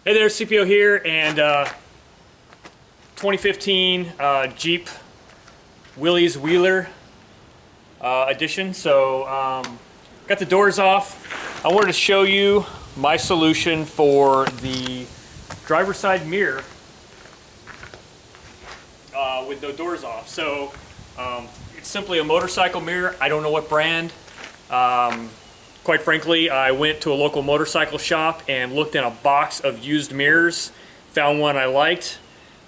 Hey there, CPO here, and 2015 Jeep Willys Wheeler edition. So got the doors off. I wanted to show you my solution for the driver's side mirror with no doors off. So it's simply a motorcycle mirror. I don't know what brand. Quite frankly, I went to a local motorcycle shop and looked in a box of used mirrors, found one I liked,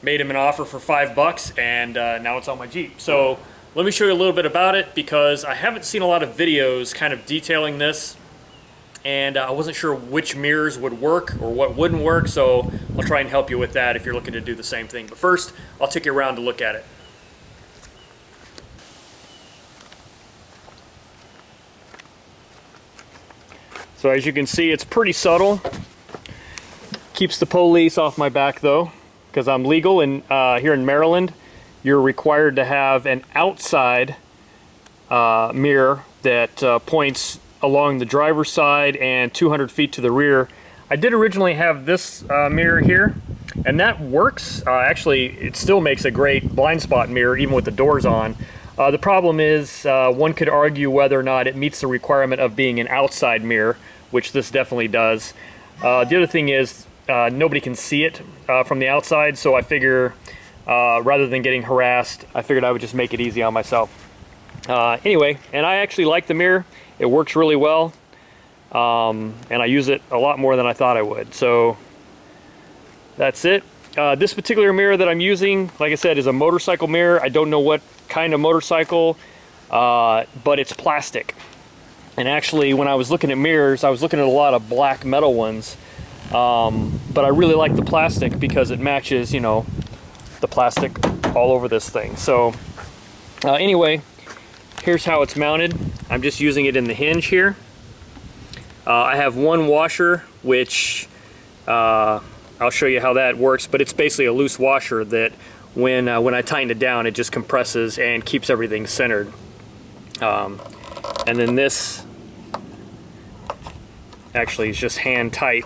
made him an offer for $5, and now it's on my Jeep. So let me show you a little bit about it, because I haven't seen a lot of videos kind of detailing this, and I wasn't sure which mirrors would work or what wouldn't work, so I'll try and help you with that if you're looking to do the same thing. But first, I'll take you around to look at it. So as you can see, it's pretty subtle. Keeps the police off my back though, because I'm legal, and here in Maryland, you're required to have an outside mirror that points along the driver's side and 200 feet to the rear. I did originally have this mirror here, and that works. Actually, it still makes a great blind spot mirror, even with the doors on. The problem is, one could argue whether or not it meets the requirement of being an outside mirror, which this definitely does. The other thing is, nobody can see it from the outside, so I figure rather than getting harassed, I figured I would just make it easy on myself. Anyway, and I actually like the mirror. It works really well, and I use it a lot more than I thought I would. So that's it. This particular mirror that I'm using, like I said, is a motorcycle mirror. I don't know what kind of motorcycle, but it's plastic. And actually, when I was looking at mirrors, I was looking at a lot of black metal ones, but I really like the plastic because it matches, you know, the plastic all over this thing. So anyway, here's how it's mounted. I'm just using it in the hinge here. I have one washer, which I'll show you how that works, but it's basically a loose washer that when I tighten it down, it just compresses and keeps everything centered. And then this actually is just hand tight.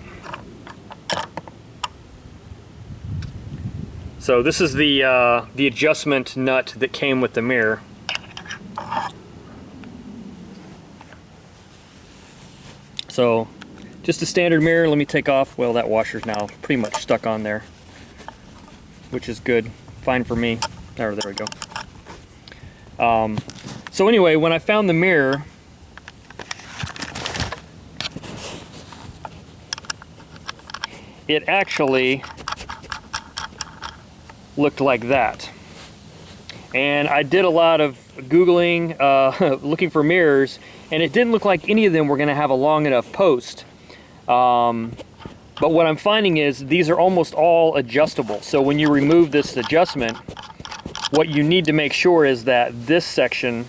So this is the adjustment nut that came with the mirror. So just a standard mirror. Let me take off. Well, that washer's now pretty much stuck on there, which is good. Fine for me. There we go. So anyway, when I found the mirror, it actually looked like that. And I did a lot of Googling, looking for mirrors, and it didn't look like any of them were going to have a long enough post. But what I'm finding is these are almost all adjustable. So when you remove this adjustment, what you need to make sure is that this section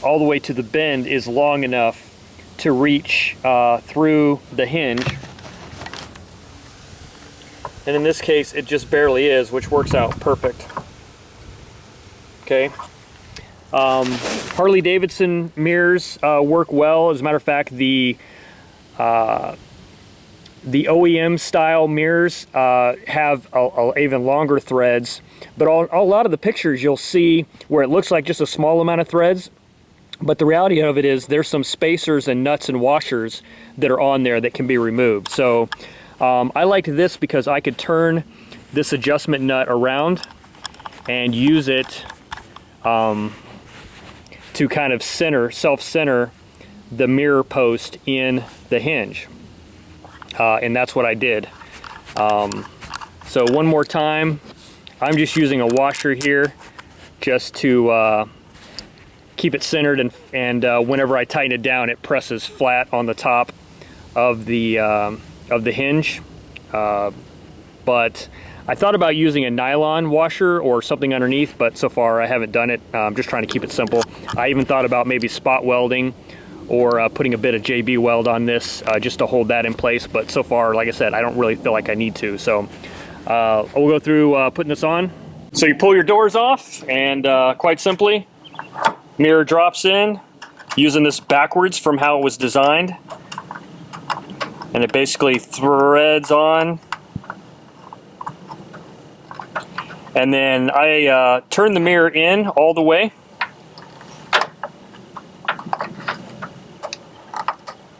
all the way to the bend is long enough to reach through the hinge. And in this case, it just barely is, which works out perfect. Okay. Harley Davidson mirrors work well. As a matter of fact, the OEM style mirrors have even longer threads, but a lot of the pictures you'll see where it looks like just a small amount of threads, but the reality of it is there's some spacers and nuts and washers that are on there that can be removed. So I liked this because I could turn this adjustment nut around and use it to kind of self-center the mirror post in the hinge. And that's what I did. So one more time, I'm just using a washer here just to keep it centered, and whenever I tighten it down, it presses flat on the top of the hinge. But I thought about using a nylon washer or something underneath, but so far I haven't done it. I'm just trying to keep it simple. I even thought about maybe spot welding or putting a bit of JB weld on this just to hold that in place, but so far, like I said, I don't really feel like I need to. So we'll go through putting this on. So you pull your doors off, and quite simply, mirror drops in using this backwards from how it was designed, and it basically threads on And then I turn the mirror in all the way.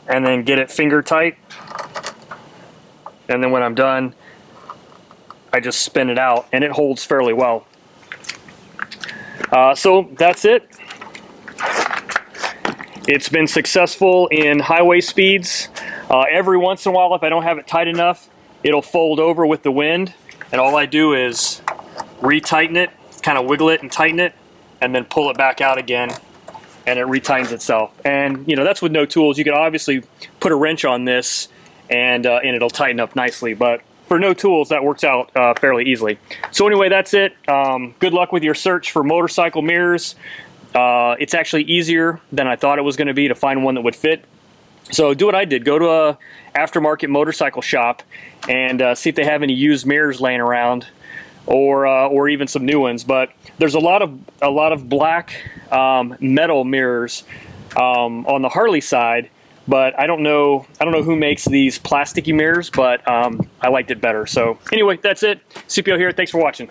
And then get it finger tight. And then when I'm done, I just spin it out, and it holds fairly well. So that's it. It's been successful in highway speeds. Every once in a while, if I don't have it tight enough, it'll fold over with the wind, and all I do is retighten it, kind of wiggle it and tighten it, and then pull it back out again, and it retightens itself. And you know, that's with no tools. You can obviously put a wrench on this, and it'll tighten up nicely, but for no tools, that works out fairly easily. So anyway, that's it. Good luck with your search for motorcycle mirrors. It's actually easier than I thought it was going to be to find one that would fit. So do what I did. Go to a aftermarket motorcycle shop and see if they have any used mirrors laying around, or even some new ones. But there's a lot of black metal mirrors on the Harley side. But I don't know who makes these plasticky mirrors, but I liked it better. So anyway, that's it. CPO here. Thanks for watching.